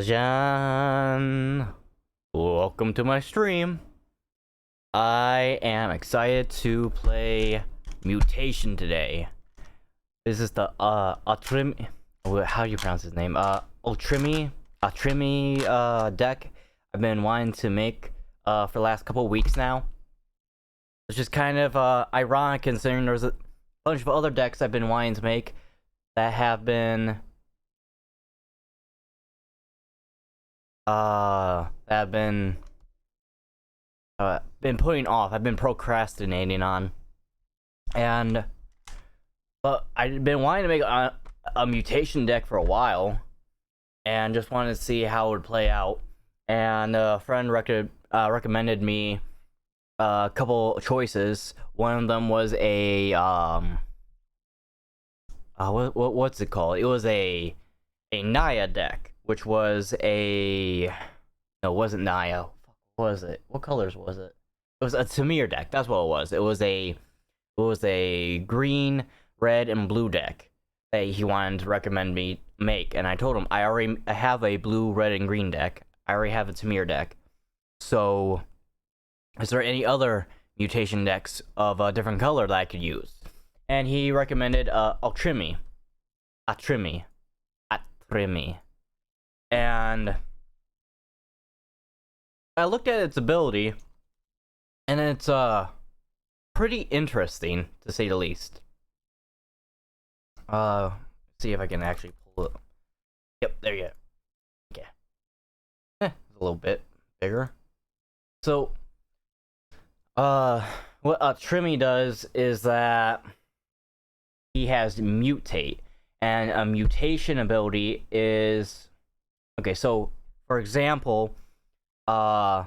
Jan, welcome to my stream. I am excited to play Mutation today. This is the Atrimi, how do you pronounce his name? Atrimi deck I've been wanting to make for the last couple weeks now. It's just kind of ironic considering there's a bunch of other decks I've been wanting to make that have been been putting off. I've been procrastinating on, but I've been wanting to make a mutation deck for a while, and just wanted to see how it would play out. And a friend recommended me a couple choices. One of them was a what's it called? It was a Naya deck, which was no, it wasn't Naya. What was it? What colors was it? It was a Tamir deck. That's what it was. It was a green, red, and blue deck that he wanted to recommend me make, and I told him I have a blue, red, and green deck. I already have a Tamir deck. So, is there any other mutation decks of a different color that I could use? And he recommended Atrimi. And I looked at its ability, and it's pretty interesting, to say the least. See if I can actually pull it. Yep, there you go. Okay. It's a little bit bigger. So, what Atrimi does is that he has Mutate, and a mutation ability is... Okay, so, for example, the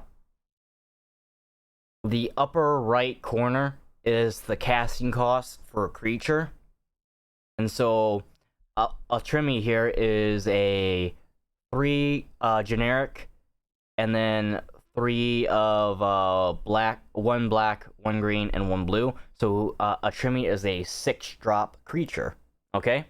upper right corner is the casting cost for a creature. And so, Atrimi here is a 3 generic, and then 3 of black, 1 black, 1 green, and 1 blue. So, Atrimi is a 6-drop creature, okay?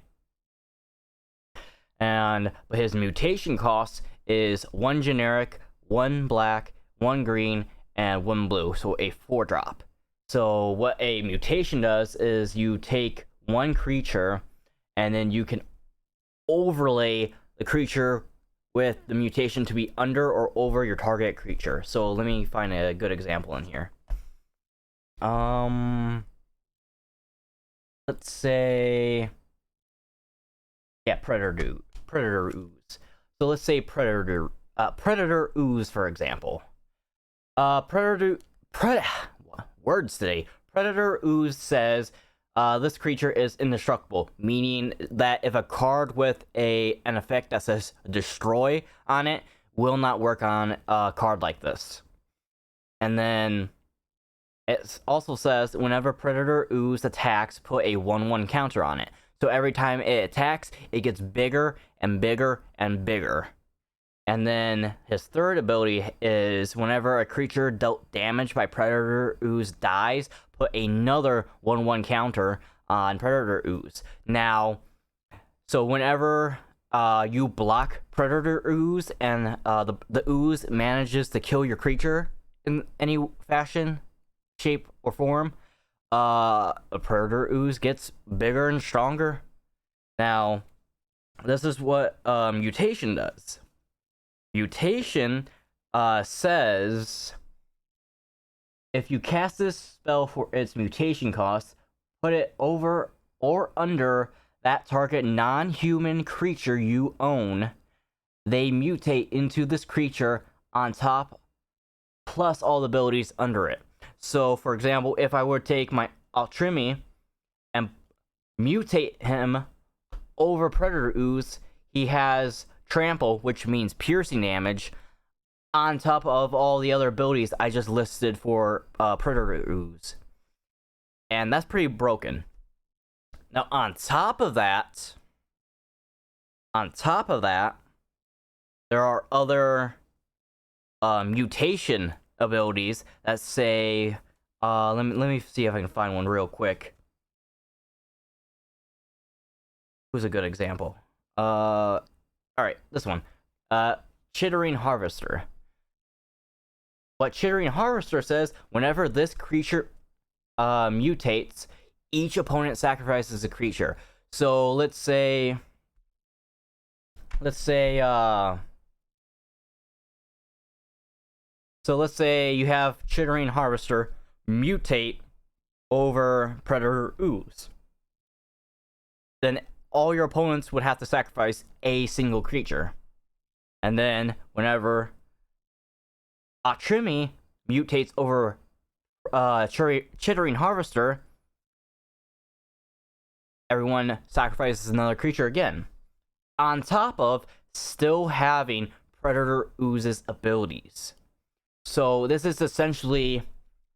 And but his mutation cost is 1 generic, 1 black, 1 green, and 1 blue, so a 4-drop. So what a mutation does is you take 1 creature, and then you can overlay the creature with the mutation to be under or over your target creature. So let me find a good example in here. Let's say, yeah, Predator Ooze. So let's say Predator Ooze, for example. Words today. Predator Ooze says this creature is indestructible, meaning that if a card with an effect that says destroy on it will not work on a card like this. And then it also says whenever Predator Ooze attacks, put a 1/1 counter on it. So every time it attacks, it gets bigger and bigger and bigger. And then his third ability is whenever a creature dealt damage by Predator Ooze dies, put another 1/1 counter on Predator Ooze. Now, so whenever you block Predator Ooze and the ooze manages to kill your creature in any fashion, shape or form, a predator ooze gets bigger and stronger. Now, this is what mutation does. Mutation says if you cast this spell for its mutation cost, put it over or under that target non-human creature you own. They mutate into this creature on top, plus all the abilities under it. So, for example, if I were to take my Altrimi and mutate him over Predator Ooze, he has Trample, which means piercing damage, on top of all the other abilities I just listed for Predator Ooze. And that's pretty broken. Now, on top of that, there are other mutation abilities that say, let me see if I can find one real quick. Who's a good example? All right, this one. Chittering Harvester. What Chittering Harvester says, whenever this creature mutates, each opponent sacrifices a creature. So let's say you have Chittering Harvester mutate over Predator Ooze. Then all your opponents would have to sacrifice a single creature. And then whenever Atrimi mutates over Chittering Harvester, everyone sacrifices another creature again. On top of still having Predator Ooze's abilities. So this is essentially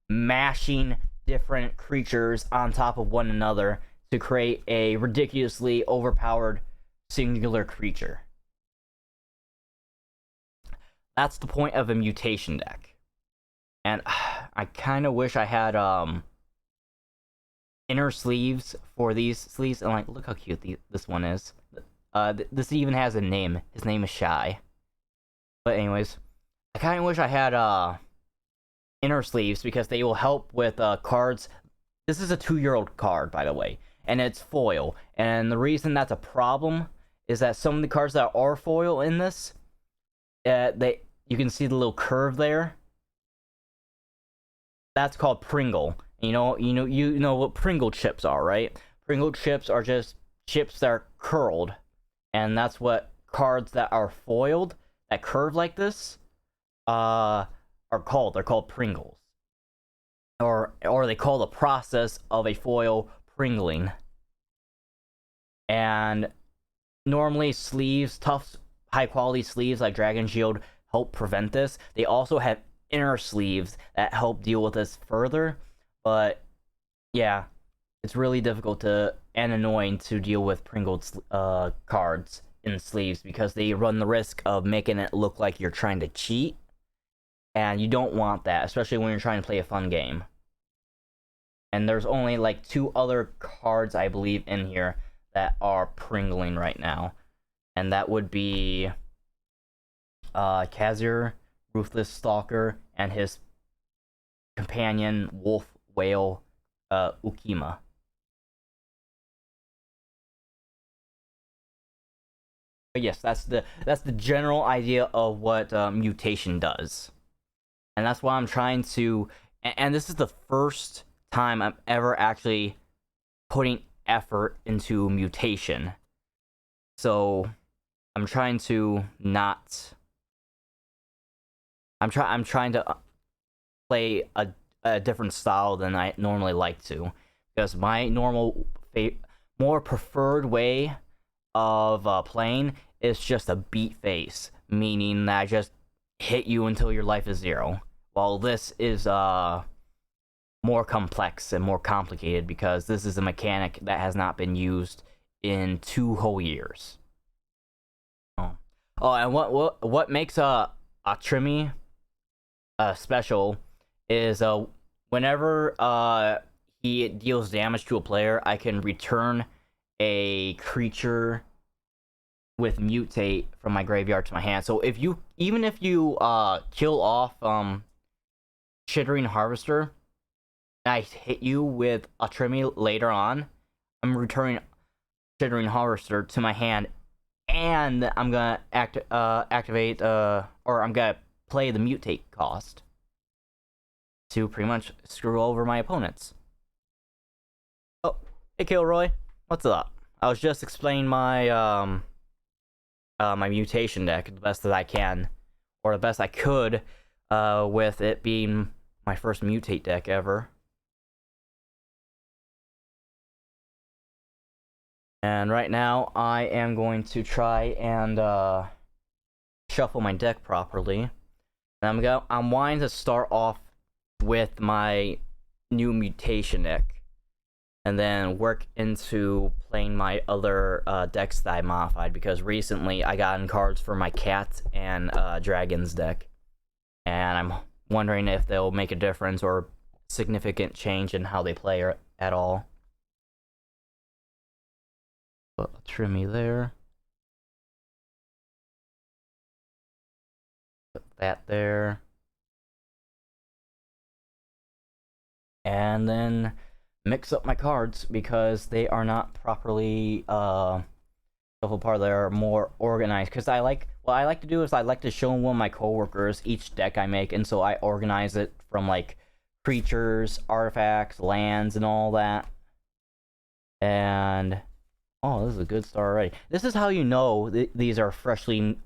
mashing different creatures on top of one another to create a ridiculously overpowered singular creature. That's the point of a mutation deck. And I kind of wish I had inner sleeves for these sleeves. And like, look how cute this one is. This even has a name. His name is Shy. But anyways, I kind of wish I had inner sleeves because they will help with cards. This is a 2-year-old card, by the way, and it's foil. And the reason that's a problem is that some of the cards that are foil in this, you can see the little curve there. That's called Pringle. You know what Pringle chips are, right? Pringle chips are just chips that are curled, and that's what cards that are foiled that curve like this are called. They're called Pringles, or they call the process of a foil Pringling. And normally sleeves, tough, high quality sleeves like Dragon Shield help prevent this. They also have inner sleeves that help deal with this further, but yeah, it's really difficult and annoying to deal with Pringled cards in sleeves because they run the risk of making it look like you're trying to cheat, and you don't want that, especially when you're trying to play a fun game. And there's only like 2 other cards, I believe, in here that are Pringling right now, and that would be Khazir, Ruthless Stalker, and his companion Wolf Whale Ukima. But yes, that's the general idea of what mutation does, and that's why I'm trying to. And this is the first time I'm ever actually putting effort into mutation, so I'm trying to not. I'm trying to play a different style than I normally like to, because my more preferred way of playing is just a beat face, meaning that I just hit you until your life is 0. While this is more complex and more complicated because this is a mechanic that has not been used in 2 whole years. Oh, and what makes a Trimi special is whenever he deals damage to a player, I can return a creature with mutate from my graveyard to my hand. So even if you kill off Chittering Harvester, and I hit you with a Trimmy later on, I'm returning Chittering Harvester to my hand, and I'm gonna activate or I'm gonna play the Mutate cost to pretty much screw over my opponents. Oh, hey Kilroy, what's up? I was just explaining my my mutation deck the best that I can, or the best I could, with it being my first mutate deck ever. And right now, I am going to try and shuffle my deck properly. And I'm wanting to start off with my new mutation deck, and then work into playing my other decks that I modified, because recently I got in cards for my cat and dragons deck, and I'm wondering if they'll make a difference or significant change in how they play at all. Put Trimmy there. Put that there. And then mix up my cards because they are not properly shuffled apart. They're more organized. Because what I like to do is I like to show one of my coworkers each deck I make, and so I organize it from like creatures, artifacts, lands, and all that. And oh, this is a good start already. This is how you know these are freshly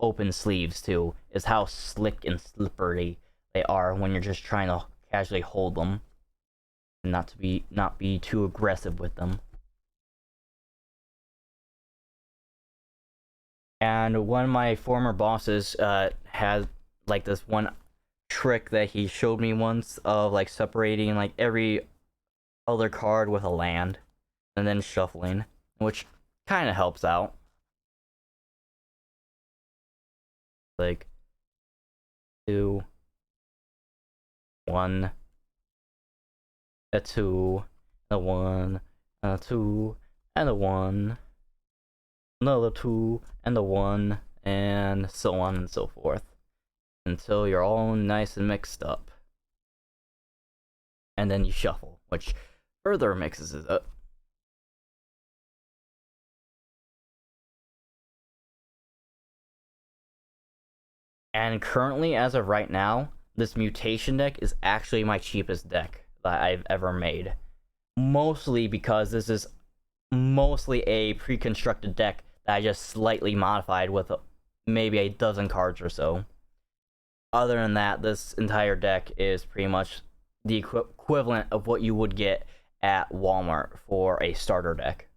open sleeves too. Is how slick and slippery they are when you're just trying to casually hold them, and not be too aggressive with them. And one of my former bosses has like this one trick that he showed me once of like separating like every other card with a land and then shuffling, which kind of helps out. Like 2, 1, a 2, a 1, a 2, and a 1, another 2, and a 1, and so on and so forth, until you're all nice and mixed up. And then you shuffle, which further mixes it up. And currently, as of right now, this mutation deck is actually my cheapest deck that I've ever made. Mostly because this is mostly a pre-constructed deck that I just slightly modified with maybe a dozen cards or so. Other than that, this entire deck is pretty much the equivalent of what you would get at Walmart for a starter deck.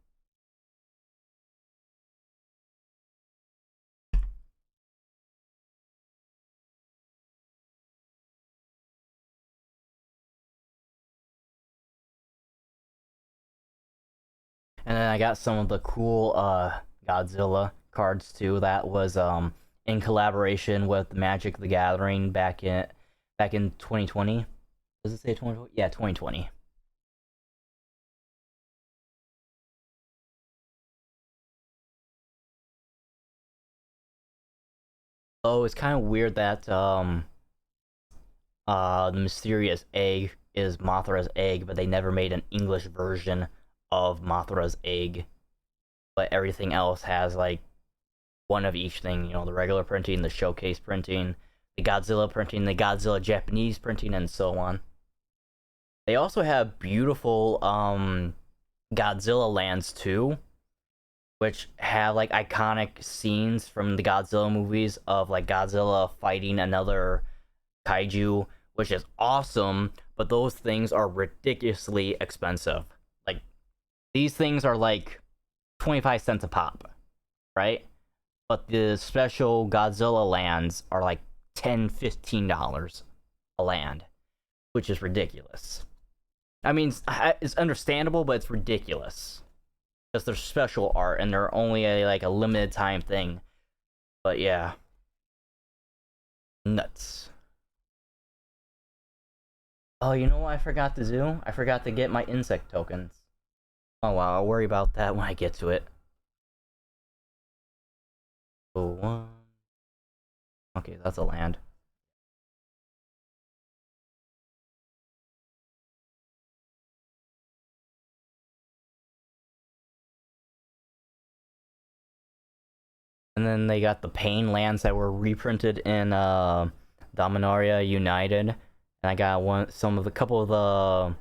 And then I got some of the cool Godzilla cards too. That was in collaboration with Magic the Gathering back in 2020. Does it say 2020? Yeah, 2020. Oh, it's kind of weird that the mysterious egg is Mothra's egg, but they never made an English version of Mothra's egg. But everything else has like one of each thing, you know, the regular printing, the showcase printing, the Godzilla printing, the Godzilla Japanese printing, and so on. They also have beautiful Godzilla lands too, which have like iconic scenes from the Godzilla movies of like Godzilla fighting another kaiju, which is awesome, but those things are ridiculously expensive. Like these things are like 25 cents a pop, right? But the special Godzilla lands are like $10-15 a land, which is ridiculous. I mean, it's understandable, but it's ridiculous because they're special art and they're only like a limited time thing. But yeah, nuts. Oh, you know what I forgot to do? I forgot to get my insect tokens. Oh wow, I'll worry about that when I get to it. So 1. Okay, that's a land. And then they got the Pain lands that were reprinted in Dominaria United. And I got a couple of the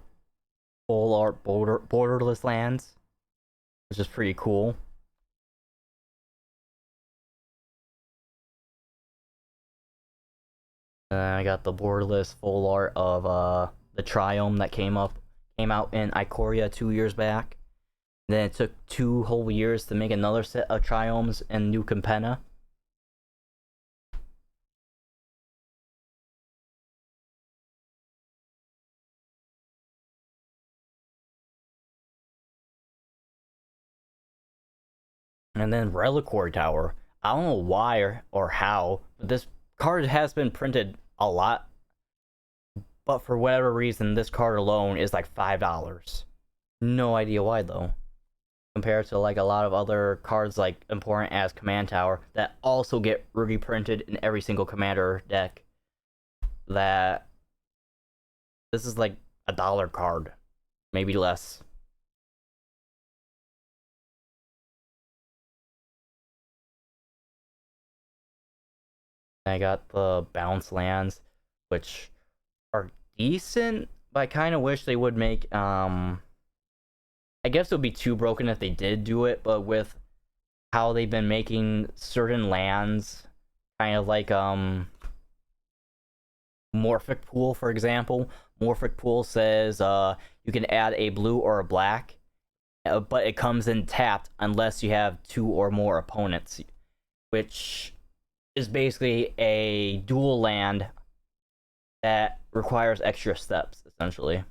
full art borderless lands, which is pretty cool. And I got the borderless full art of the Triome that came out in Ikoria 2 years back. Then it took 2 whole years to make another set of Triomes in New Capenna. And then Reliquary Tower. I don't know why or how, but this card has been printed a lot. But for whatever reason, this card alone is like $5. No idea why though. Compared to like a lot of other cards like important as Command Tower that also get reprinted in every single Commander deck. That this is like $1 card, maybe less. I got the bounce lands, which are decent, but I kind of wish they would make I guess it would be too broken if they did do it, but with how they've been making certain lands, kind of like Morphic Pool, for example. Morphic Pool says you can add a blue or a black, but it comes in tapped unless you have 2 or more opponents, which is basically a dual land that requires extra steps, essentially.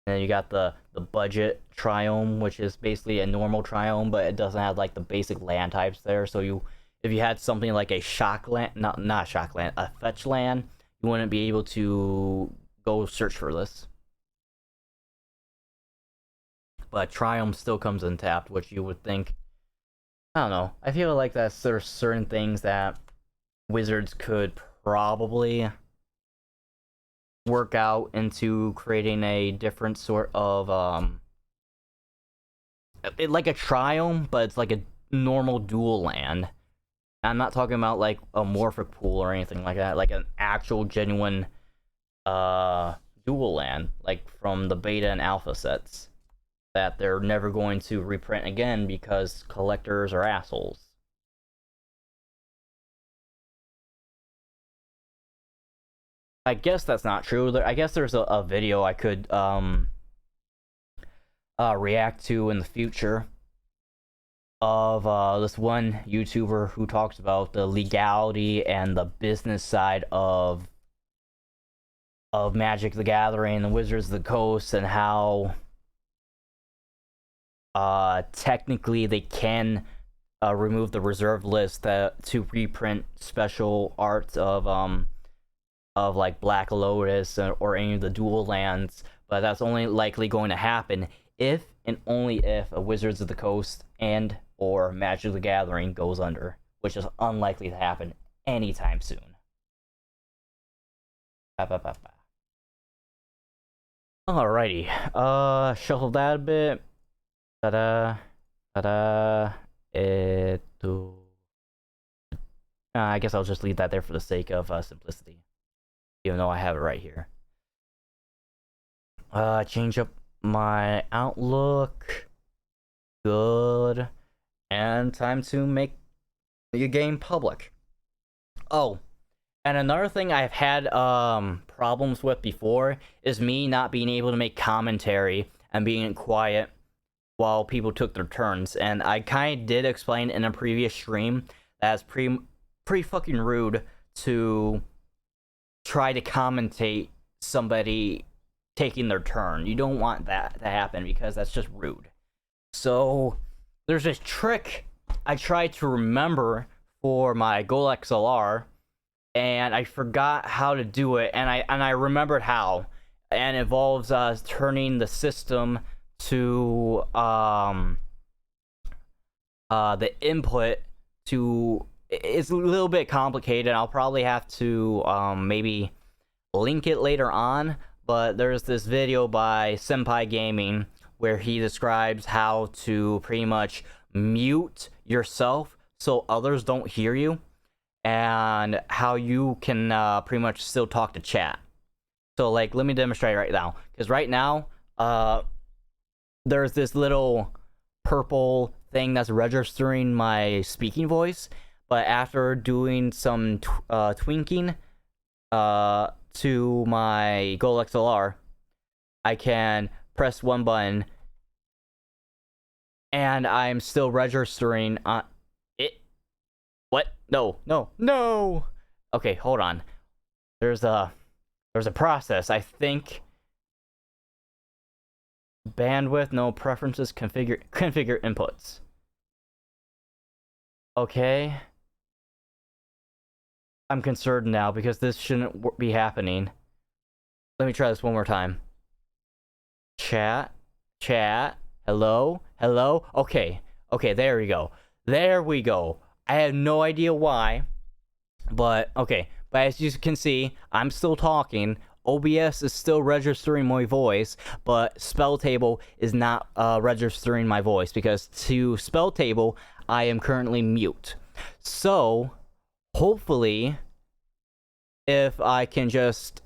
And then you got the budget Triome, which is basically a normal Triome, but it doesn't have like the basic land types there. So if you had something like a shock land, not shock land, a fetch land, you wouldn't be able to go search for this. But Triome still comes untapped, which you would think. I don't know. I feel like that there's certain things that Wizards could probably work out into creating a different sort of like a Triome, but it's like a normal dual land. I'm not talking about like a Morphic Pool or anything like that, like an actual genuine dual land, like from the beta and alpha sets that they're never going to reprint again because collectors are assholes. I guess that's not true. I guess there's a video I could react to in the future of this one YouTuber who talks about the legality and the business side of Magic the Gathering and Wizards of the Coast, and how technically they can remove the reserve list to reprint special arts of like Black Lotus or any of the dual lands, but that's only likely going to happen if and only if a Wizards of the Coast and or Magic the Gathering goes under, which is unlikely to happen anytime soon. Alrighty, shuffle that a bit. Ta-da, ta-da, I guess I'll just leave that there for the sake of simplicity, even though I have it right here. Change up my outlook. Good. And time to make the game public. Oh, and another thing I've had problems with before is me not being able to make commentary and being quiet while people took their turns. And I kind of did explain in a previous stream that it's pretty fucking rude to try to commentate somebody taking their turn. You don't want that to happen because that's just rude. So there's this trick I tried to remember for my Goal XLR, and I forgot how to do it, and I remembered how, and it involves turning the system to the input to. It's a little bit complicated. I'll probably have to maybe link it later on, but there's this video by Senpai Gaming where he describes how to pretty much mute yourself so others don't hear you, and how you can pretty much still talk to chat. So, like, let me demonstrate right now, because right now, there's this little purple thing that's registering my speaking voice, but after doing some twinking to my Gold XLR, I can press one button, and I'm still registering on it. What? No. Okay, hold on. There's a process. I think bandwidth, no preferences, configure inputs. Okay. I'm concerned now because this shouldn't be happening. Let me try this one more time. Chat. Hello. Okay, there we go. I have no idea why, but okay. But as you can see, I'm still talking. OBS is still registering my voice, but Spell Table is not registering my voice, because to Spell Table, I am currently mute. So, hopefully, if I can just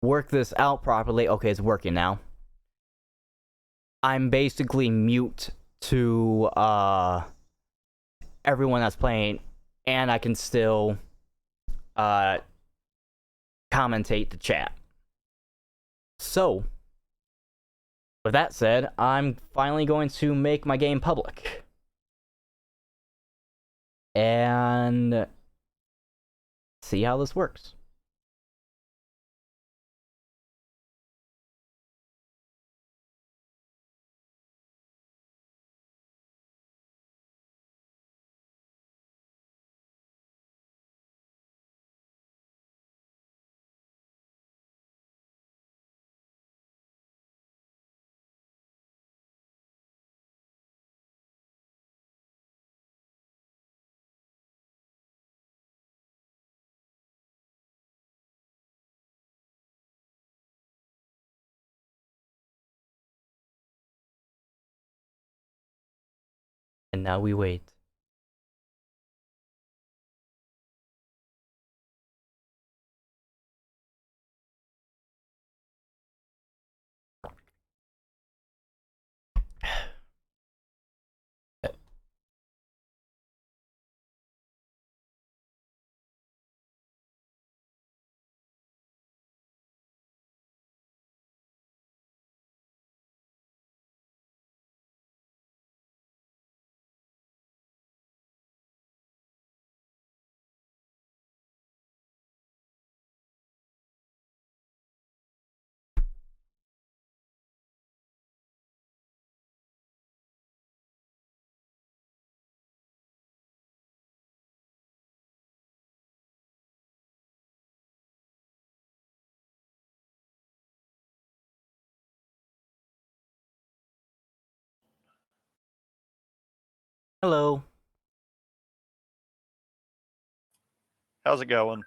work this out properly. Okay, it's working now. I'm basically mute to everyone that's playing, and I can still commentate the chat. So, with that said, I'm finally going to make my game public. And see how this works. And now we wait. Hello. How's it going?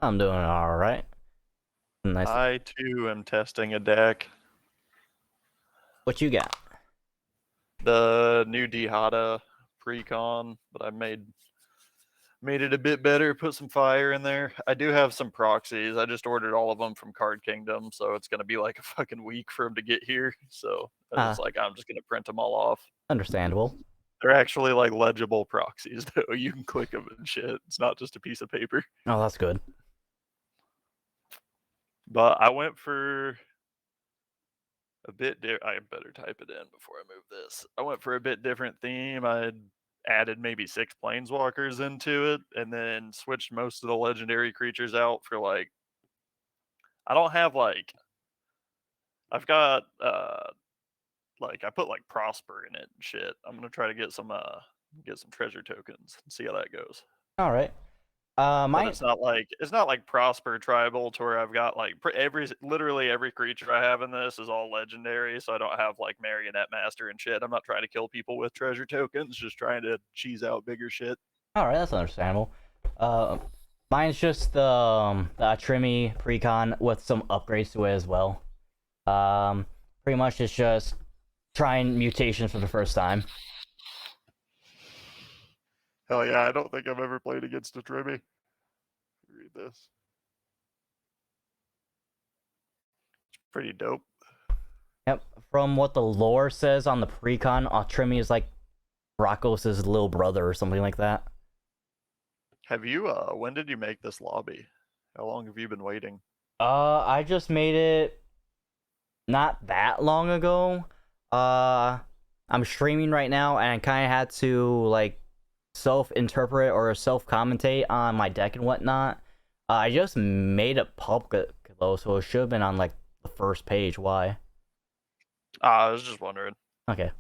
I'm doing alright. Nice. I too am testing a deck. What you got? The new Dihada Precon, but I made it a bit better, put some fire in there. I do have some proxies. I just ordered all of them from Card Kingdom, so it's gonna be like a fucking week for them to get here. So it's like I'm just gonna print them all off. Understandable. They're actually like legible proxies though. You can click them and shit. It's not just a piece of paper. Oh, that's good. But I went for a bit I better type it in before I move this. I went for a bit different theme. I added maybe 6 planeswalkers into it, and then switched most of the legendary creatures out for like I don't have like I've got like I put like Prosper in it and shit. I'm gonna try to get some treasure tokens and see how that goes. Alright. But it's not like Prosper Tribal to where I've got like literally every creature I have in this is all legendary, so I don't have like Marionette Master and shit. I'm not trying to kill people with treasure tokens, just trying to cheese out bigger shit. Alright, that's understandable. Mine's just the Trimmy Precon with some upgrades to it as well. Pretty much it's just trying mutation for the first time. Hell yeah, I don't think I've ever played against a Trimmy. Read this. It's pretty dope. Yep. From what the lore says on the precon, Trimmy is like Brockos' little brother or something like that. Have you, when did you make this lobby? How long have you been waiting? I just made it not that long ago. I'm streaming right now and I kind of had to like self-interpret or self-commentate on my deck and whatnot. I just made it public though, so it should have been on like the first page. Why? I was just wondering. Okay.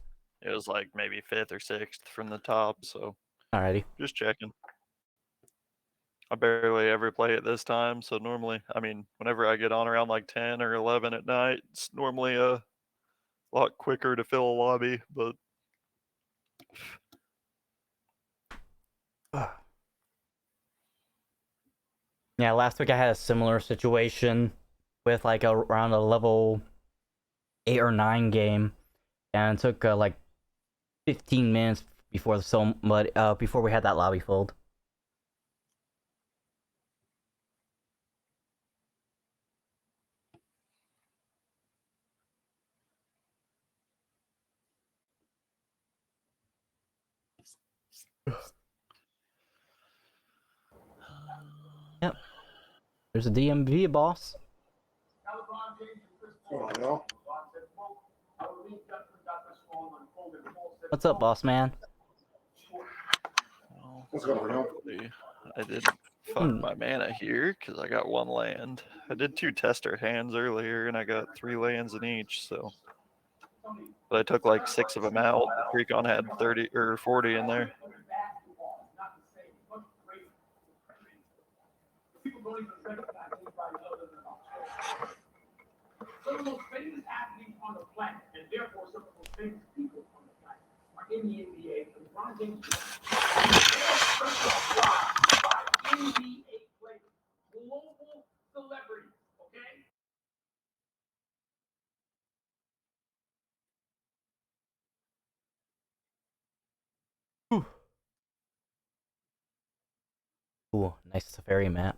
It was like maybe 5th or 6th from the top, so Alrighty. just checking. I barely ever play it this time, so normally, I mean, whenever I get on around like 10 or 11 at night, it's normally a lot quicker to fill a lobby, but Yeah, last week I had a similar situation with like around a level 8 or 9 game, and it took like 15 minutes before before we had that lobby filled. Yep. There's a DMV boss. Well, What's up, boss man? well, What's going on? hopefully I didn't fuck my mana here because I got 1 land. I did 2 tester hands earlier and I got 3 lands in each, so. But I took like 6 of them out. The Precon had 30 or 40 in there. Some of the most famous athletes on the planet, and therefore some of the most famous people on the planet, are in the NBA. LeBron James by NBA players, global celebrities, okay? Ooh, nice safari map.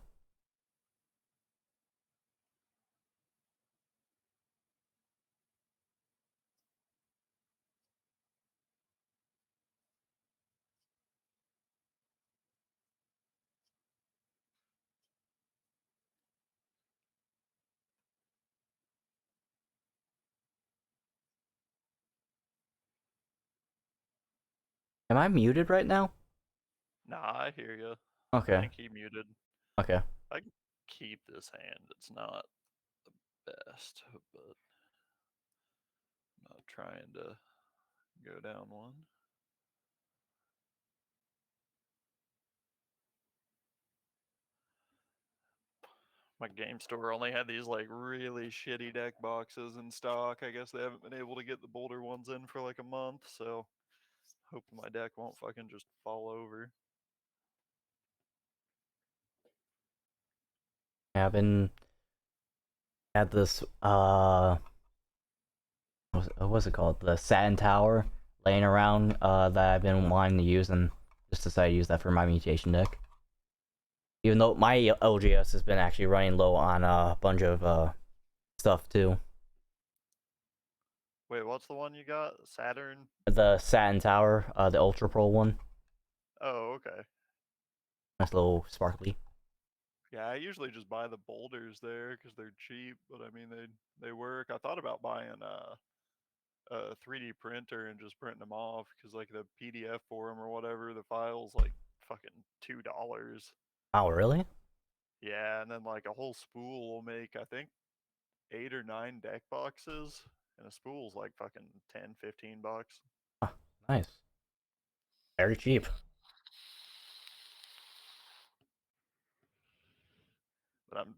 Am I muted right now? Nah, I hear you. Okay. I think he muted. Okay. I can keep this hand. It's not the best, but I'm not trying to go down one. My game store only had these like really shitty deck boxes in stock. I guess they haven't been able to get the bolder ones in for like a month, so hoping my deck won't fucking just fall over. Yeah, I've been had this what's it called? The Satin Tower laying around that I've been wanting to use and just decided to use that for my mutation deck. Even though my LGS has been actually running low on a bunch of stuff too. Wait, what's the one you got? Saturn? The Satin Tower, the Ultra Pro one. Oh, okay. Nice little sparkly. Yeah, I usually just buy the boulders there because they're cheap, but I mean they work. I thought about buying a 3D printer and just printing them off because like the PDF for them or whatever, the file's like fucking $2. Oh, really? Yeah, and then like a whole spool will make I think 8 or 9 deck boxes, and a spool's like fucking 10, $15. Oh, nice. Very cheap. But I'm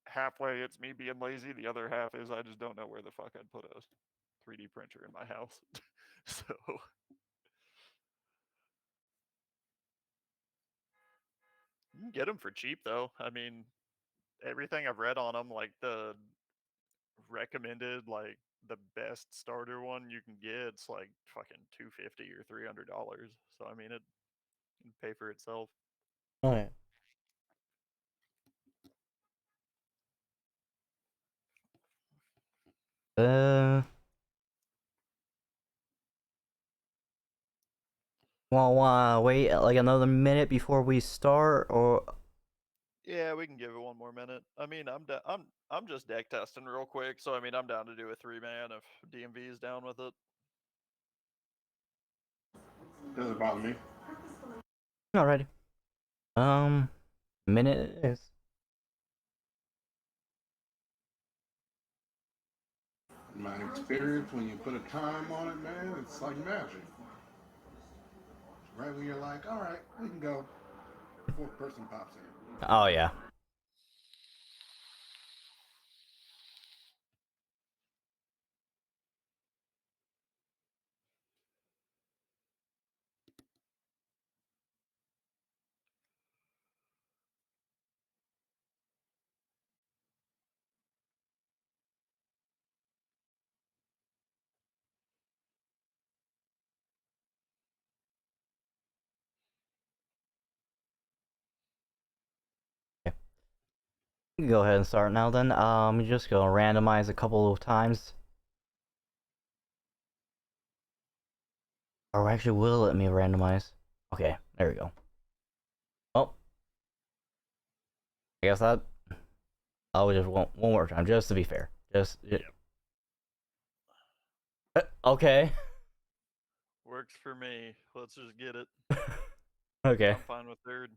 halfway. It's me being lazy. The other half is I just don't know where the fuck I'd put a 3D printer in my house. So you can get them for cheap though. I mean, everything I've read on them, like the recommended like the best starter one you can get, it's like fucking $250 or $300. So I mean, it can pay for itself. Oh yeah. Wanna wait like another minute before we start, or Yeah, we can give it one more minute. I mean, I'm just deck testing real quick, so I mean, I'm down to do a 3-man if DMV is down with it. Doesn't bother me. alrighty. Minute it is. In my experience, when you put a time on it, man, it's like magic. Right when you're like, all right, we can go. Fourth person pops in. Oh yeah. You can go ahead and start now then. You just go randomize a couple of times. Or actually, will let me randomize? Okay, there we go. Oh. I guess that... I'll just one more time, just to be fair. Just... Yep. Okay. Works for me. Let's just get it. Okay. I'm fine with third.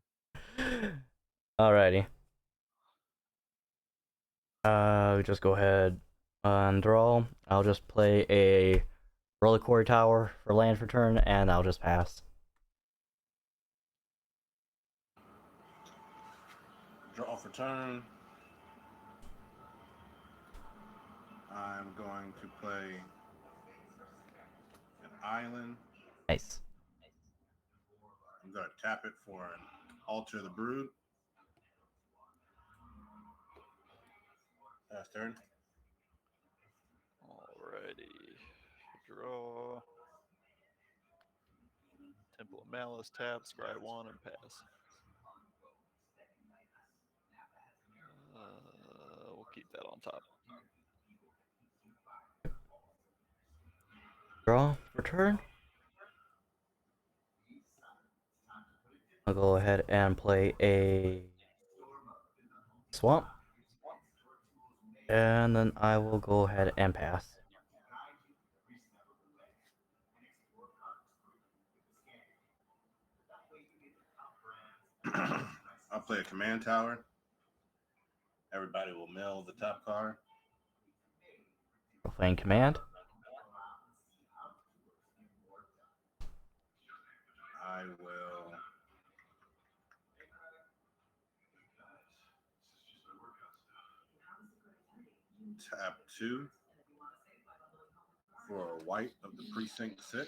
Alrighty. Just go ahead and draw. I'll just play a Reliquary Tower for land for turn, and I'll just pass. Draw for turn. I'm going to play an island. Nice. I'm going to tap it for an Alter the Brood. Pass turn. Alrighty. Draw. Temple of Malice, tap, scry 1, and pass. We'll keep that on top. Draw for turn. I'll go ahead and play a swamp. And then I will go ahead and pass. I'll play a command tower. Everybody will mill the top card. Playing command. I will tap 2 for a white of the precinct 6.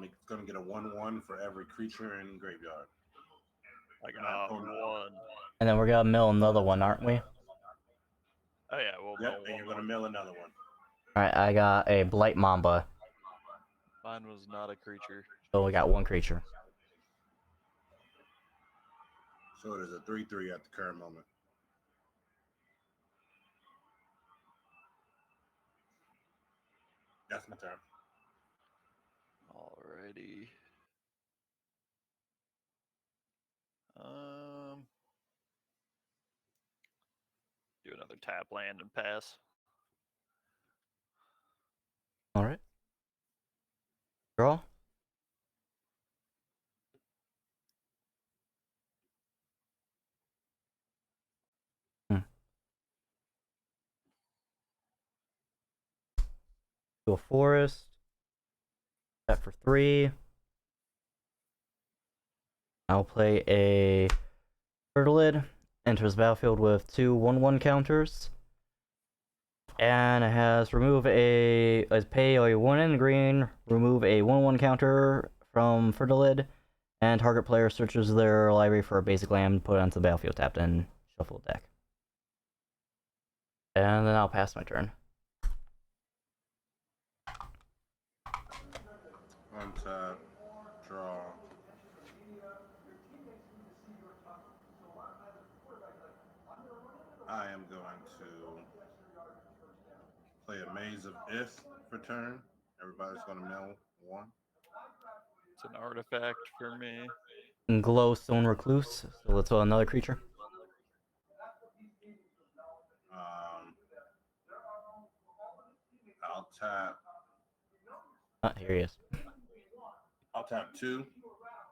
It's going to get a 1/1 for every creature in graveyard. I got one. And then we're gonna mill another one, aren't we? Oh yeah, we'll Yep, mill and you're going to one. mill another one. Alright, I got a Blight Mamba. Mine was not a creature. So we got one creature. So it is a 3/3 at the current moment. That's my turn. Alrighty. Do another tap, land, and pass. Alright. Draw. Do a forest. That for 3. I'll play a Turtlid. Enters the battlefield with 2 1/1 counters. And it has pay a 1 in green, remove a 1/1 counter from Fertilid, and target player searches their library for a basic land, put it onto the battlefield tapped, and shuffle the deck. And then I'll pass my turn. Untap, draw. I am going to play a Maze of Ith for turn. Everybody's going to mill one. It's an artifact for me. Glowstone Recluse. So let's roll another creature. I'll tap. Here he is. I'll tap 2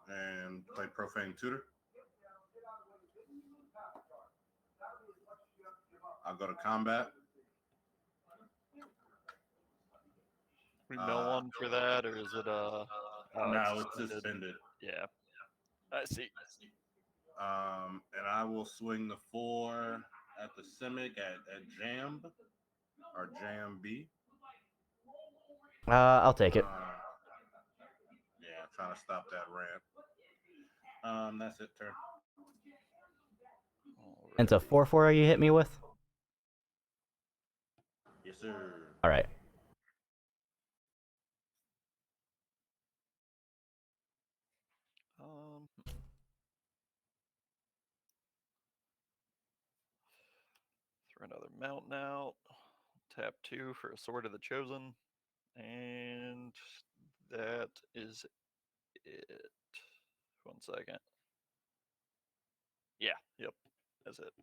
and play Profane Tutor. I'll go to combat. We mill one for that, or is it no, it's suspended. Yeah, I see. And I will swing the 4 at the Simic at Jamb or Jam B. I'll take it. Yeah, trying to stop that ramp. That's it, turn. It's a 4/4 you hit me with? Yes, sir. Alright. Throw another mountain out. Tap 2 for a Sword of the Chosen. And that is it. 1 second. Yeah, yep. That's it.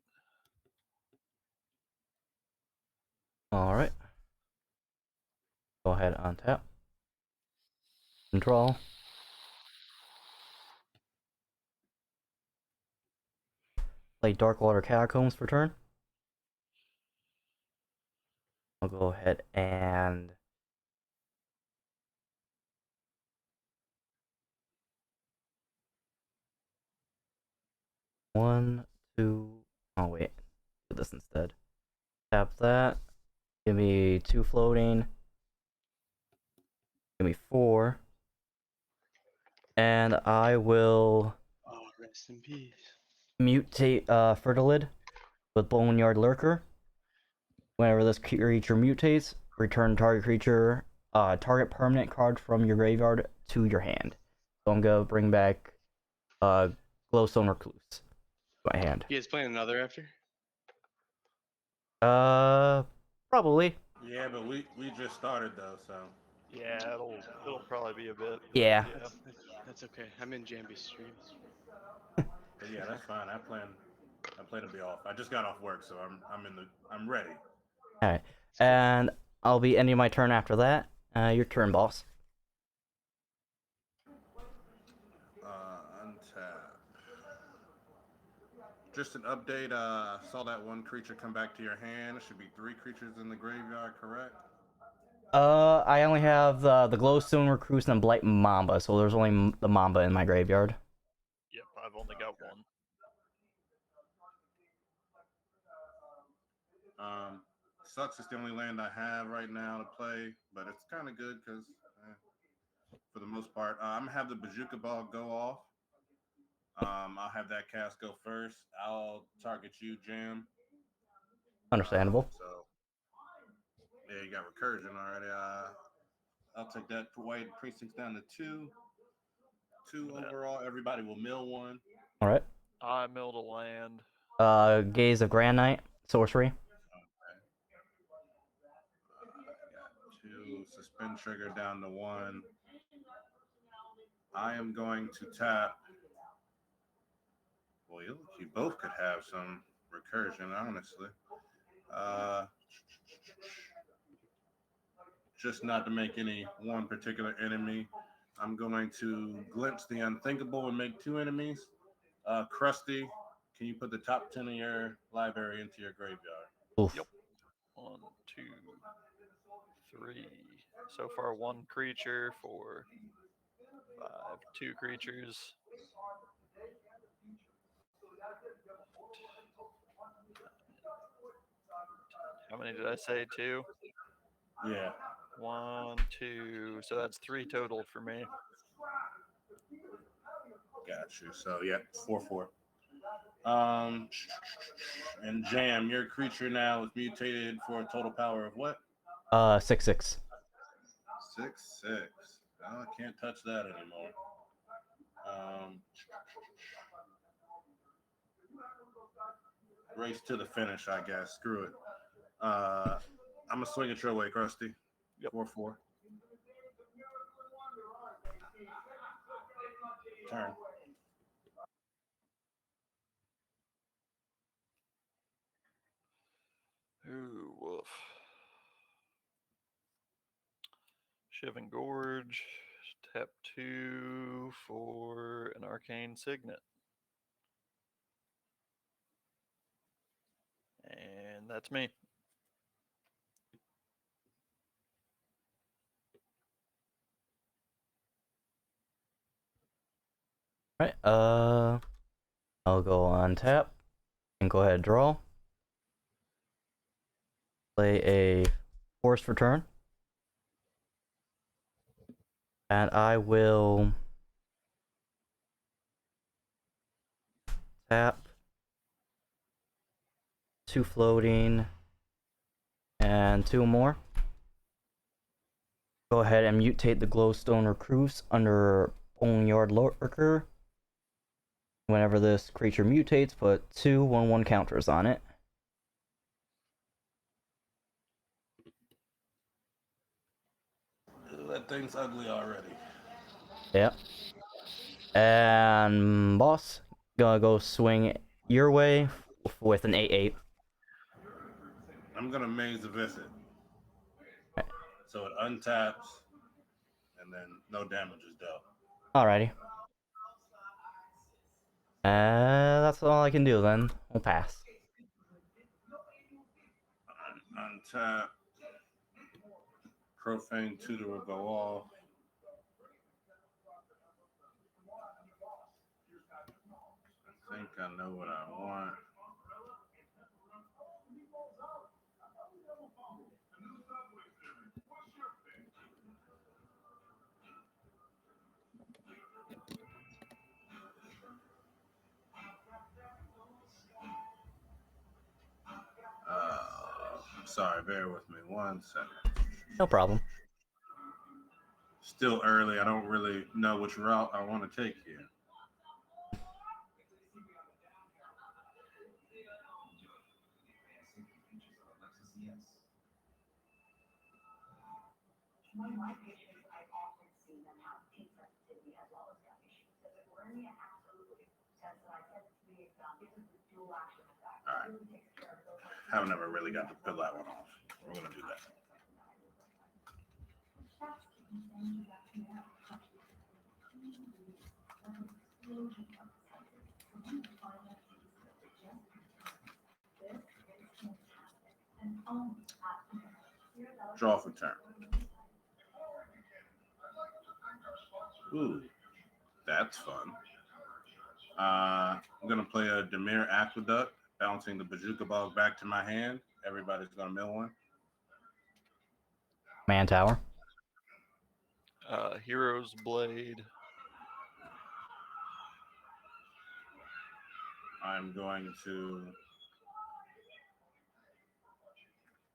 Alright. Go ahead on tap. And draw. Play Darkwater Catacombs for turn. I'll go ahead and one, two. Oh wait, do this instead. Tap that. Give me 2 floating. Give me 4. And I will rest in peace. mutate Fertilid with Boneyard Lurker. Whenever this creature mutates, return target creature, target permanent card from your graveyard to your hand. So I'm gonna bring back Glowstone Recluse to my hand. You guys playing another after? Probably. Yeah, but we just started though, so. Yeah, it'll probably be a bit. Yeah. That's okay. I'm in Jambi stream. But yeah, that's fine. I plan to be off. I just got off work, so I'm ready. Alright. And I'll be ending my turn after that. Your turn, boss. Untap. Just an update. Saw that one creature come back to your hand. It should be 3 creatures in the graveyard, correct? I only have the Glowstone Recluse and Blight Mamba, so there's only the Mamba in my graveyard. Yep, I've only got one. Sucks it's the only land I have right now to play, but it's kind of good because, for the most part, I'm gonna have the Bazooka Ball go off. I'll have that cast go first. I'll target you, Jam. Understandable. So, yeah, you got recursion already. I'll take that white precincts down to 2. 2 overall. Everybody will mill 1. Alright. I milled a land. Gaze of Grand Knight, sorcery. Okay. I got 2. Suspend trigger down to 1. I am going to tap. Well, you both could have some recursion, honestly. Just not to make any one particular enemy. I'm going to glimpse the unthinkable and make 2 enemies. Krusty, can you put the top 10 of your library into your graveyard? Oof. Yep. 1, 2, 3. So far, 1 creature for 5. 2 creatures. How many did I say? 2? Yeah. 1, 2. So that's 3 total for me. Got you. So, yeah, 4/4. And Jam, your creature now is mutated for a total power of what? 6/6. 6/6. I can't touch that anymore. Race to the finish, I guess. Screw it. I'm gonna swing it your way, Krusty. Yep. 4/4. Turn. Ooh, woof. Shivan Gorge. Tap 2 for an arcane signet. And that's me. Alright, I'll go on tap and go ahead and draw. Play a force return. And I will tap 2 floating and 2 more. Go ahead and mutate the glowstone recruits under Boneyard Lurker. Whenever this creature mutates, put 2 1/1 counters on it. That thing's ugly already. Yep. And boss, gonna go swing your way with an 8/8. I'm gonna maze the visit. So it untaps, and then no damage is dealt. Alrighty. That's all I can do then. We'll pass. Untap. Profane Tutor will go off. I think I know what I want. Sorry, bear with me 1 second. No problem. Still early. I don't really know which route I want to take here. All right. Haven't ever really got to fill that one off. We're gonna do that. Draw for turn. Ooh, that's fun. I'm gonna play a Demir Aqueduct, bouncing the Bazooka Bog back to my hand. Everybody's gonna mill one. Man tower. Hero's Blade. I'm going to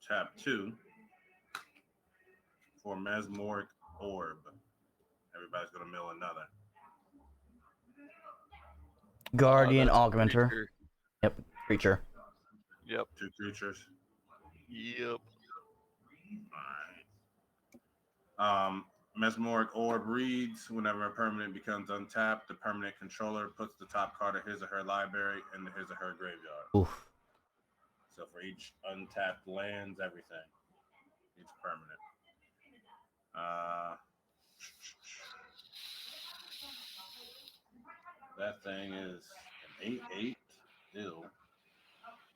tap 2 for Mesmoric Orb. Everybody's gonna mill another. Guardian That's a Augmenter. creature. Yep, creature. Yep. 2 creatures. Yep. Alright. Mesmoric Orb reads, whenever a permanent becomes untapped, the permanent controller puts the top card of his or her library into his or her graveyard. Oof. So for each untapped lands, everything. Each permanent. That thing is an 8/8 still.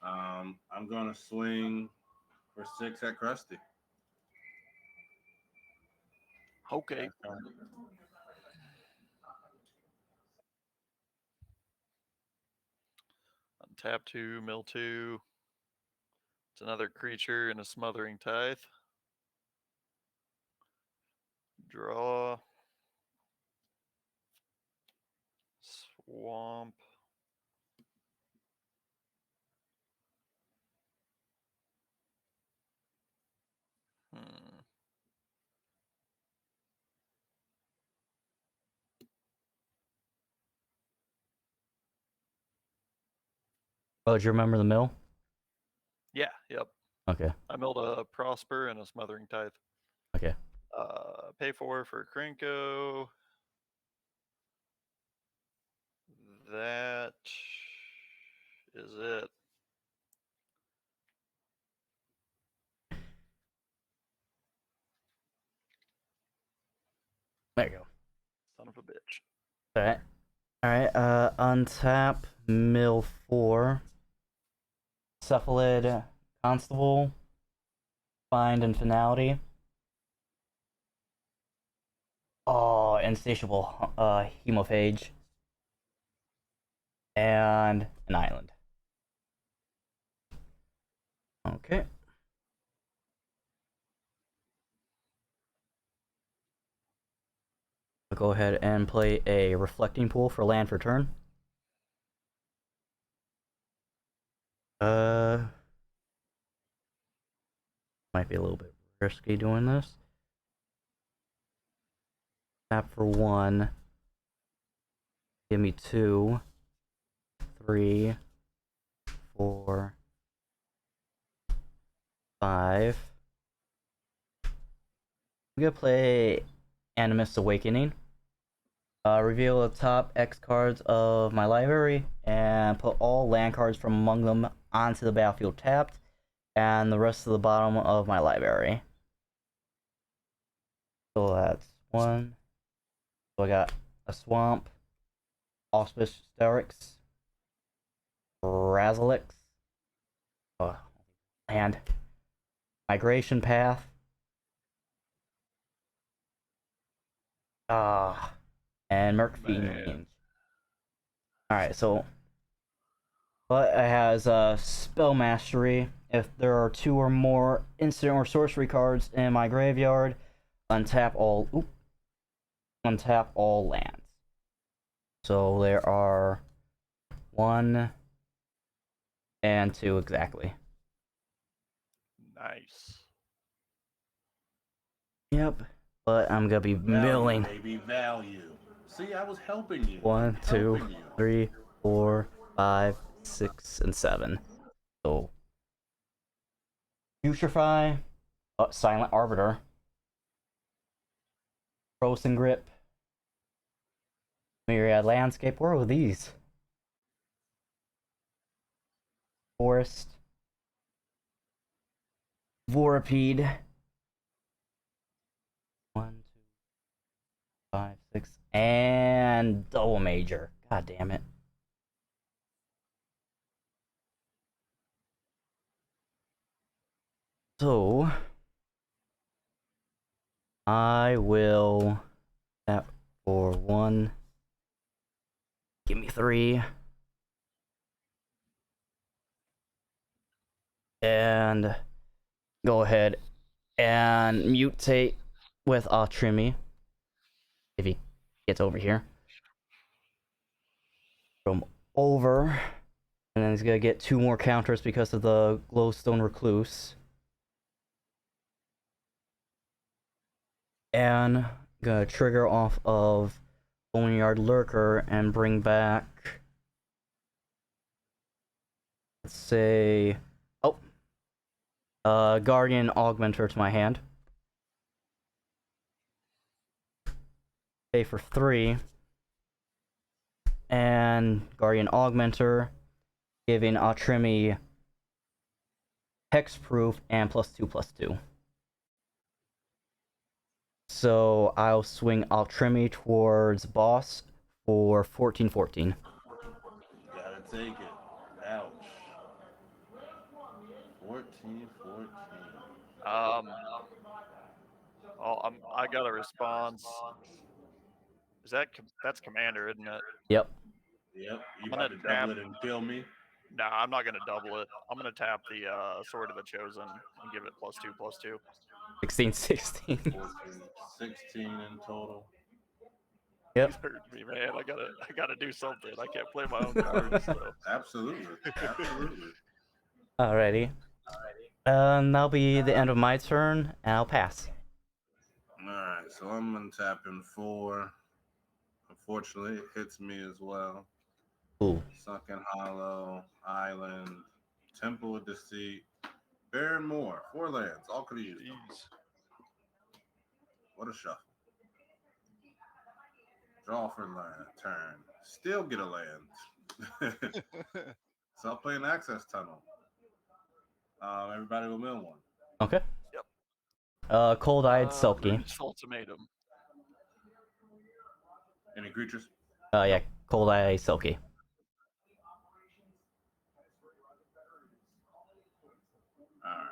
I'm gonna swing for 6 at Krusty. Okay. Untap 2, mill 2. It's another creature in a Smothering Tithe. Draw. Swamp. Oh, do you remember the mill? Yeah, yep. Okay. I milled a Prosper and a Smothering Tithe. Okay. Pay for Krenko. That is it. There you go. Son of a bitch. Alright. Alright, untap mill 4. Cephalid Constable. Find and Finality. Oh, Insatiable Hemophage. And an island. Okay. I'll go ahead and play a Reflecting Pool for land for turn. Might be a little bit risky doing this. Tap for 1. Give me 2, 3, 4, 5. I'm gonna play Animus Awakening. Reveal the top X cards of my library and put all land cards from among them onto the battlefield tapped, and the rest of the bottom of my library. So that's 1. So I got a Swamp, Auspice Sterix, Razalix, and Migration Path. And Merc Fiend. Alright, so but it has Spell Mastery. If there are 2 or more instant or sorcery cards in my graveyard, untap all lands. So there are 1 and 2 exactly. Nice. Yep. But I'm gonna be milling. Baby, value. See, I was helping you. 1, 2, 3, 4, 5, 6, and 7. So Putrefy, Silent Arbiter, Frozen Grip, Myriad Landscape. Where are these? Forest, Vorapede. 1, 2, 5, 6, and Double Major. God damn it. So I will tap for 1. Give me 3. And go ahead and mutate with Trimmy if he gets over here. From over. And then he's gonna get 2 more counters because of the Glowstone Recluse. And gonna trigger off of Boneyard Lurker and bring back, let's say, Guardian Augmenter to my hand. Pay for 3. And Guardian Augmenter, giving Trimmy Hexproof and +2/+2. So I'll swing Trimmy towards boss for 14/14. Gotta take it. Ouch. 14/14. I got a response. Is that's Commander, isn't it? Yep. Yep. You I'm about gonna to double it and kill me? Nah, I'm not gonna double it. I'm gonna tap the Sword of the Chosen and give it +2/+2. 16/16. 14, 16 in total. Yep. You hurt me, man. I gotta do something. I can't play my own cards. So. Absolutely. Absolutely. Alrighty. That'll be the end of my turn, and I'll pass. Alright, so I'm untapping 4. Unfortunately, it hits me as well. Ooh. Sunken Hollow, Island, Temple of Deceit, Baron Moor, 4 lands. All could have used them. Jeez. What a shuffle. Draw for land, turn. Still get a land. So I'll play an access tunnel. Everybody will mill one. Okay. Yep. Cold-eyed Silky. British Ultimatum. Any creatures? Yeah, Cold-eyed Silky. All right.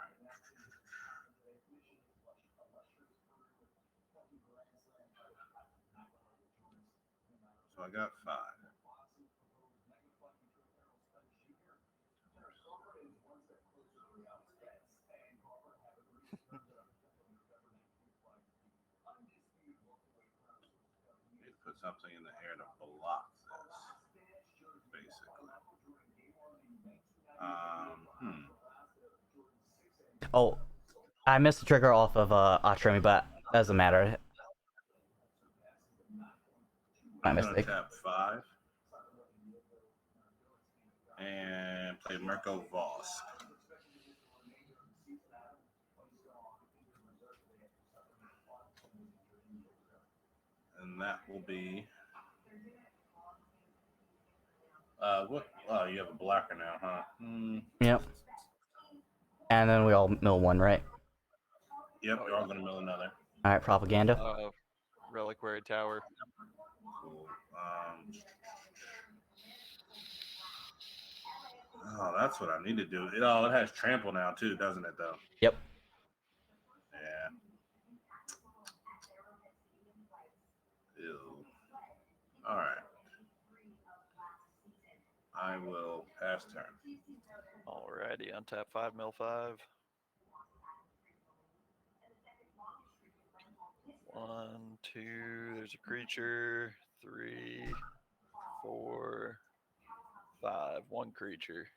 So I got 5. Need to put something in the air to block this, basically. Oh, I missed the trigger off of Atremi, but doesn't matter. My I'm mistake. gonna tap 5 and play Mirko Voss. And that will be what? Oh, you have a blacker now, huh? Yep. And then we all mill one, right? Yep, you're all gonna mill another. All right, propaganda. Reliquary Tower. Cool. Oh, that's what I need to do. It has trample now too, doesn't it? Though. Yep. Yeah. Ew. All right. I will pass turn. Alrighty, untap 5, mill 5. 1, 2, there's a creature. 3, 4, 5. 1 creature.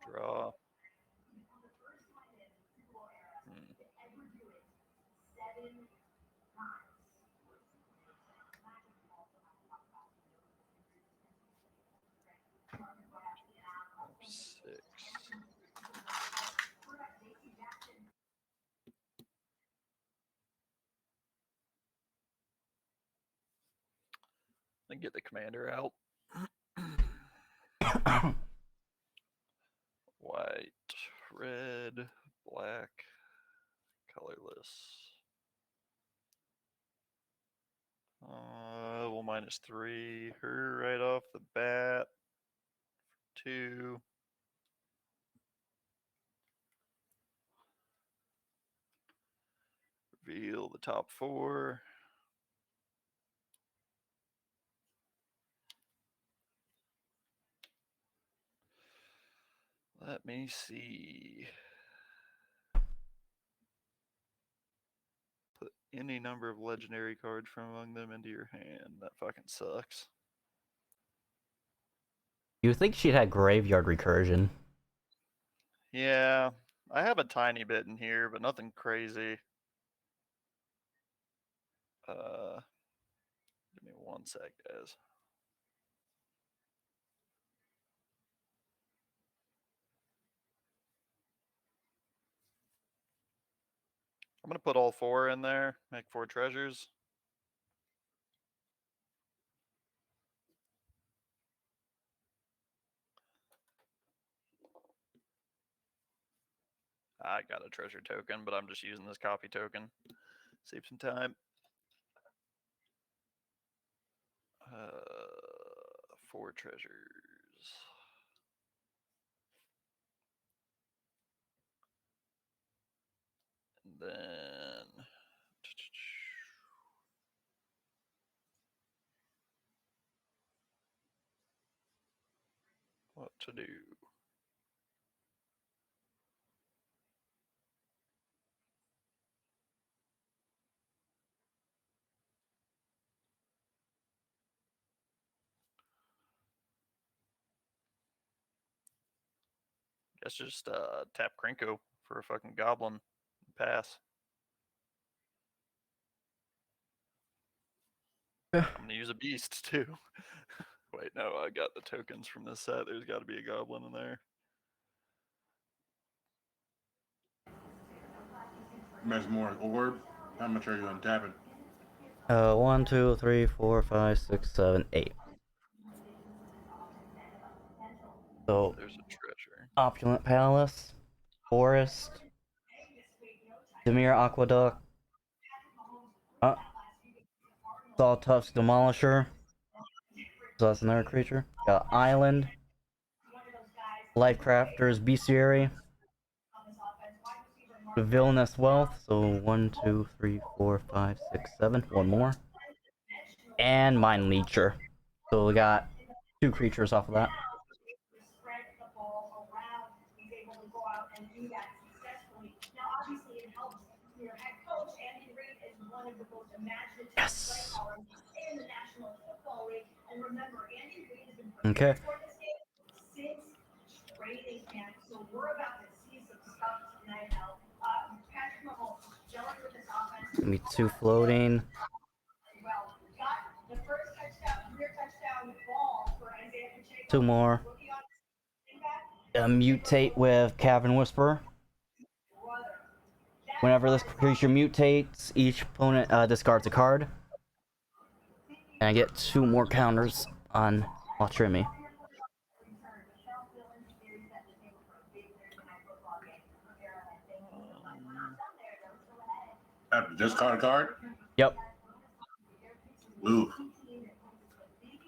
Draw. 6. Then get the commander out. White, red, black, colorless. We'll -3 her right off the bat. 2. Reveal the top 4. Let me see. Put any number of legendary cards from among them into your hand. That fucking sucks. You would think she'd had graveyard recursion. Yeah, I have a tiny bit in here, but nothing crazy. Give me 1 sec, guys. I'm gonna put all 4 in there, make 4 treasures. I got a treasure token, but I'm just using this copy token. Save some time. 4 treasures. And then what to do? Guess just tap Krenko for a fucking goblin. Pass. I'm gonna use a beast too. Wait, no, I got the tokens from this set. There's got to be a goblin in there. Mesmeric Orb. How much are you untapping? 1, 2, 3, 4, 5, 6, 7, 8. So, There's a treasure. Opulent Palace, Forest, Demir Aqueduct, Sawtusk Demolisher, so that's another creature. Got Island, Lifecrafters Bestiary, Villainous Wealth, so 1, 2, 3, 4, 5, 6, 7, one more. And Mind Leecher. So we got 2 creatures off of that. Yes. Okay. Give me 2 floating. Two more. Mutate with Cavern Whisperer. Whenever this creature mutates, each opponent discards a card. And I get 2 more counters on Trimmy. Have to discard a card? Yep. Ooh.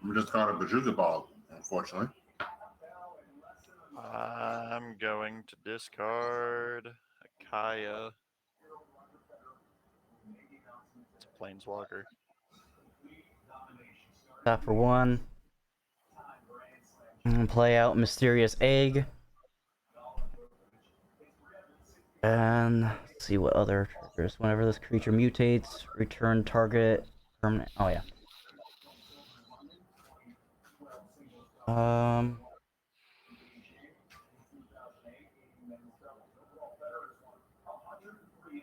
I'm just card a Bazooka Ball, unfortunately. I'm going to discard a Kaya. It's a Planeswalker. Tap for 1. And play out Mysterious Egg. And let's see what other triggers. Whenever this creature mutates, return target permanent. Oh yeah.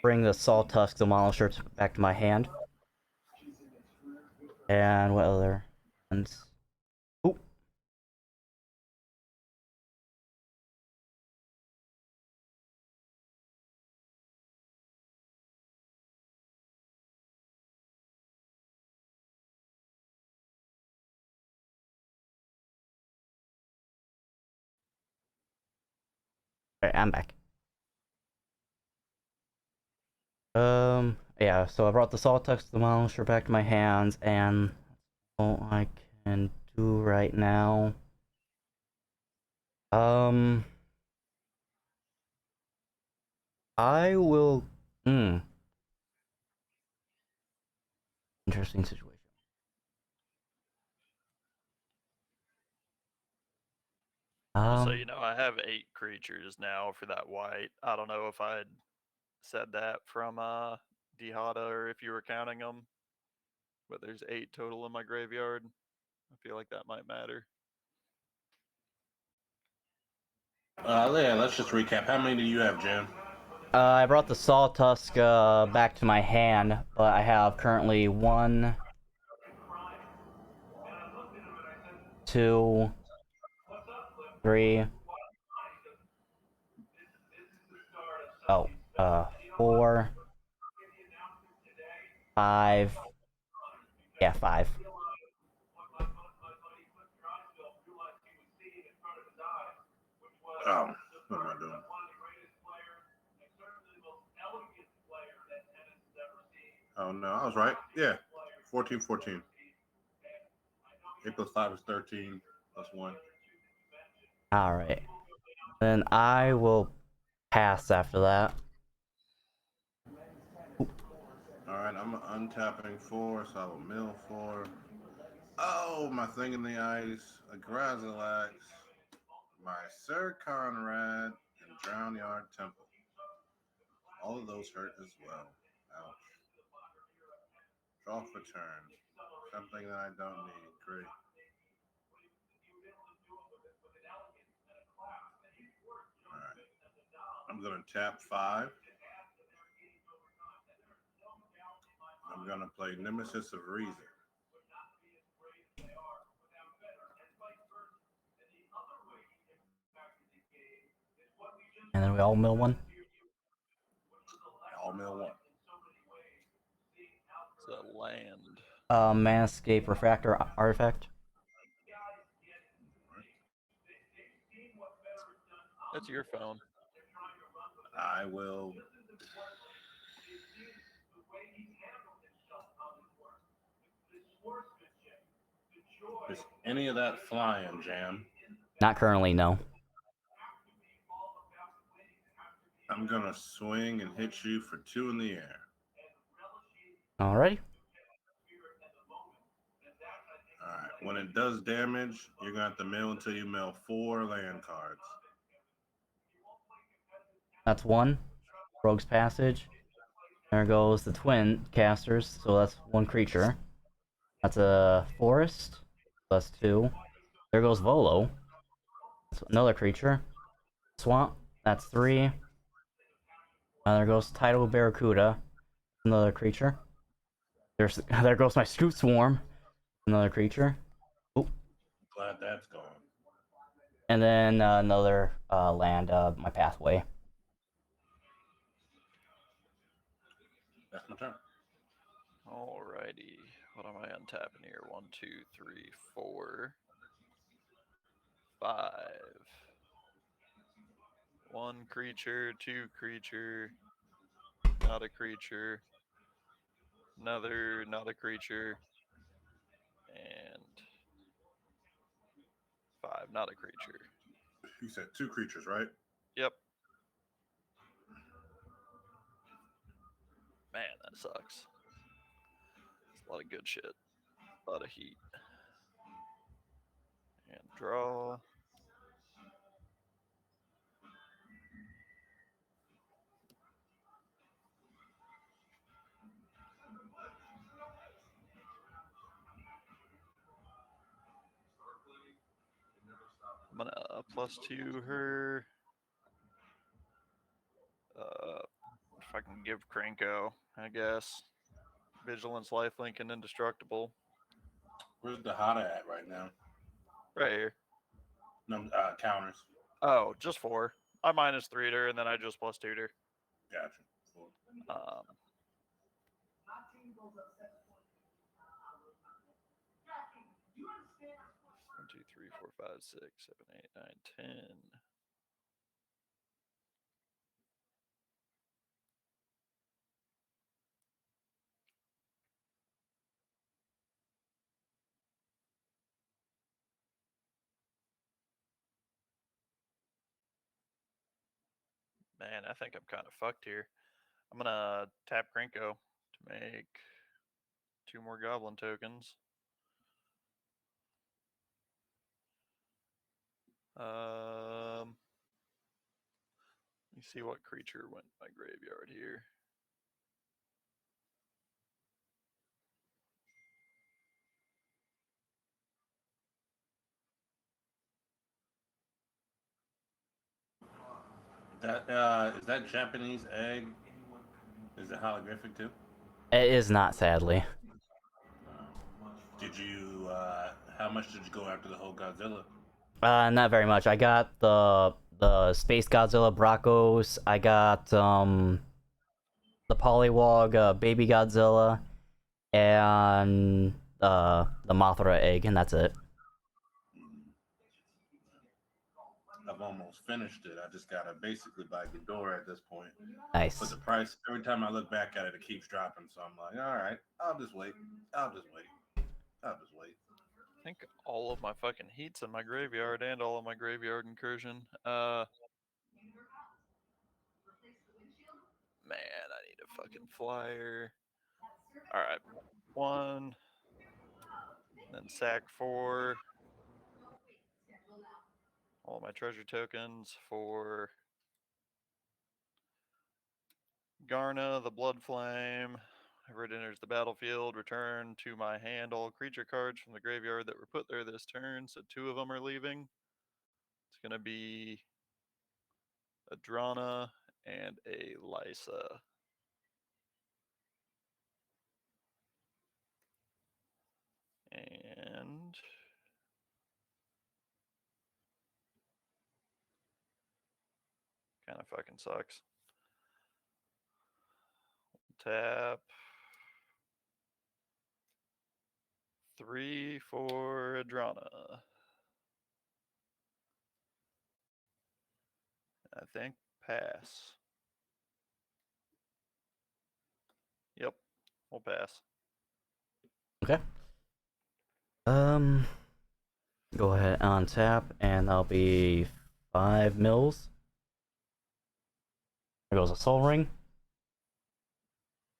Bring the Sawtusk Demolisher back to my hand. And what other ones? Ooh. Alright, I'm back. Yeah, so I brought the Sawtusk Demolisher back to my hands, and all I can do right now. I will. Interesting situation. So you know, I have 8 creatures now for that white. I don't know if I'd said that from Dihada or if you were counting them, but there's 8 total in my graveyard. I feel like that might matter. Yeah, let's just recap. How many do you have, Jan? I brought the Sawtusk back to my hand, but I have currently 1, 2, 3. 4, 5. Yeah, 5. Oh, what am I doing? Oh no, I was right. Yeah, 14, 14. 8 plus 5 is 13 plus 1. Alright. Then I will pass after that. Alright, I'm untapping 4, so I will mill 4. Oh, my thing in the ice, a Grazilax, my Sir Conrad, and Drown Yard Temple. All of those hurt as well. Ouch. Draw for turn. Something that I don't need. Great. Alright. I'm going to tap 5. I'm going to play Nemesis of Reason. we all mill one? All mill one. It's a land. Manscape Refractor Artifact. That's your phone. I will. Is any of that flying, Jam? Not currently, no. I'm gonna swing and hit you for 2 in the air. Alrighty. Alright. When it does damage, you're gonna have to mill until you mill 4 land cards. That's one. Rogue's Passage. There goes the twin casters, so that's one creature. That's a forest. That's 2. There goes Volo. That's another creature. Swamp. That's 3. There goes Tidal Barracuda. Another creature. There goes my Scoot Swarm. Another creature. Oop. Glad that's gone. And then another land, my Pathway. That's my turn. Alrighty. What am I untapping here? 1, 2, 3, 4, 5. 1 creature, 2 creature, not a creature, another not a creature, and 5 not a creature. You said 2 creatures, right? Yep. Man, that sucks. It's a lot of good shit. A lot of heat. And draw. I'm gonna +2 her. If I can give Krenko, I guess. Vigilance, lifelink, and indestructible. Where's the Hada at right now? Right here. No, counters. Oh, just 4. I -3'd her, and then I just +2'd her. Gotcha. Cool. 1, 2, 3, 4, 5, 6, 7, 8, 9, 10. Man, I think I'm kind of fucked here. I'm gonna tap Krenko to make 2 more goblin tokens. Let me see what creature went in my graveyard here. That is that Japanese egg? Is it holographic too? It is not, sadly. Did you? How much did you go after the whole Godzilla? Not very much. I got the Space Godzilla Bracos. I got the Poliwag Baby Godzilla, and the Mothra egg, and that's it. I've almost finished it. I just gotta basically buy Ghidorah at this point. Nice. But the price, every time I look back at it, it keeps dropping. So I'm like, all right, I'll just wait. I'll just wait. I think all of my fucking heat's in my graveyard and all of my graveyard incursion. Man, I need a fucking flyer. Alright. 1. Then sack 4. All my treasure tokens for Garna, the Blood Flame. Whenever it enters the battlefield, return to my hand all creature cards from the graveyard that were put there this turn. So 2 of them are leaving. It's going to be a Drana and a Lysa. And kind of fucking sucks. Tap 3 for Adrana. I think pass. Yep, we'll pass. Okay. Go ahead on tap, and that'll be 5 mils. There goes a Soul Ring.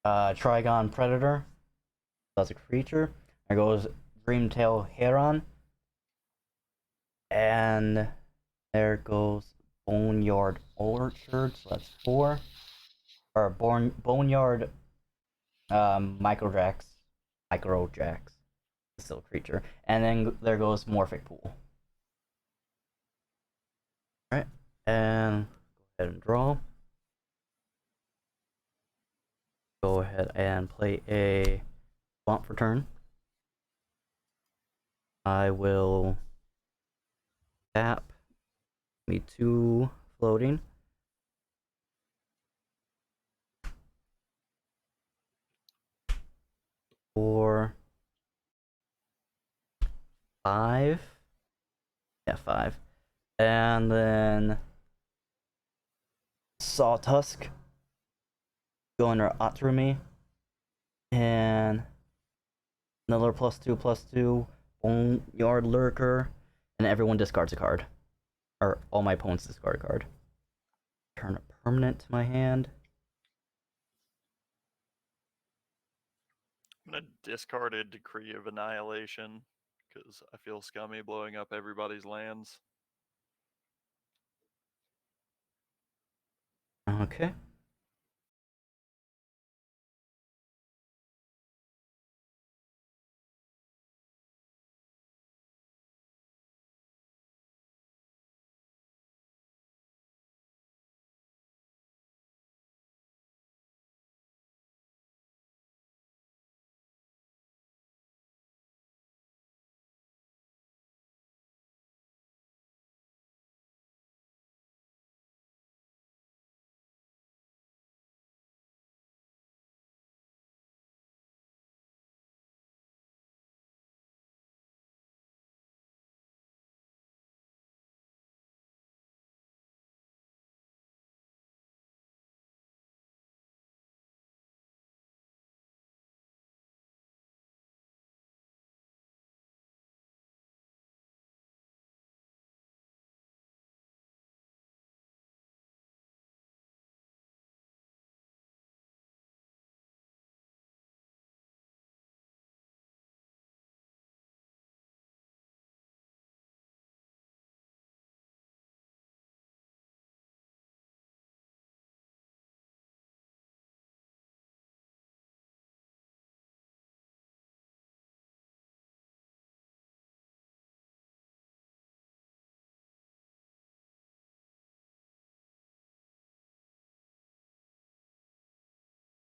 Trigon Predator. That's a creature. There goes Dreamtail Heron. And there goes Boneyard Orchard, so that's 4. Or Boneyard Microjax. Still a creature. And then there goes Morphic Pool. Alright, and go ahead and draw. Go ahead and play a swamp for turn. I will tap me 2 floating. For 5. Yeah, 5. And then Sawtusk. Go under Atrumi. And another +2/+2. Boneyard Lurker. And everyone discards a card. Or all my opponents discard a card. Turn a permanent to my hand. I'm gonna discard a Decree of Annihilation because I feel scummy blowing up everybody's lands. Okay.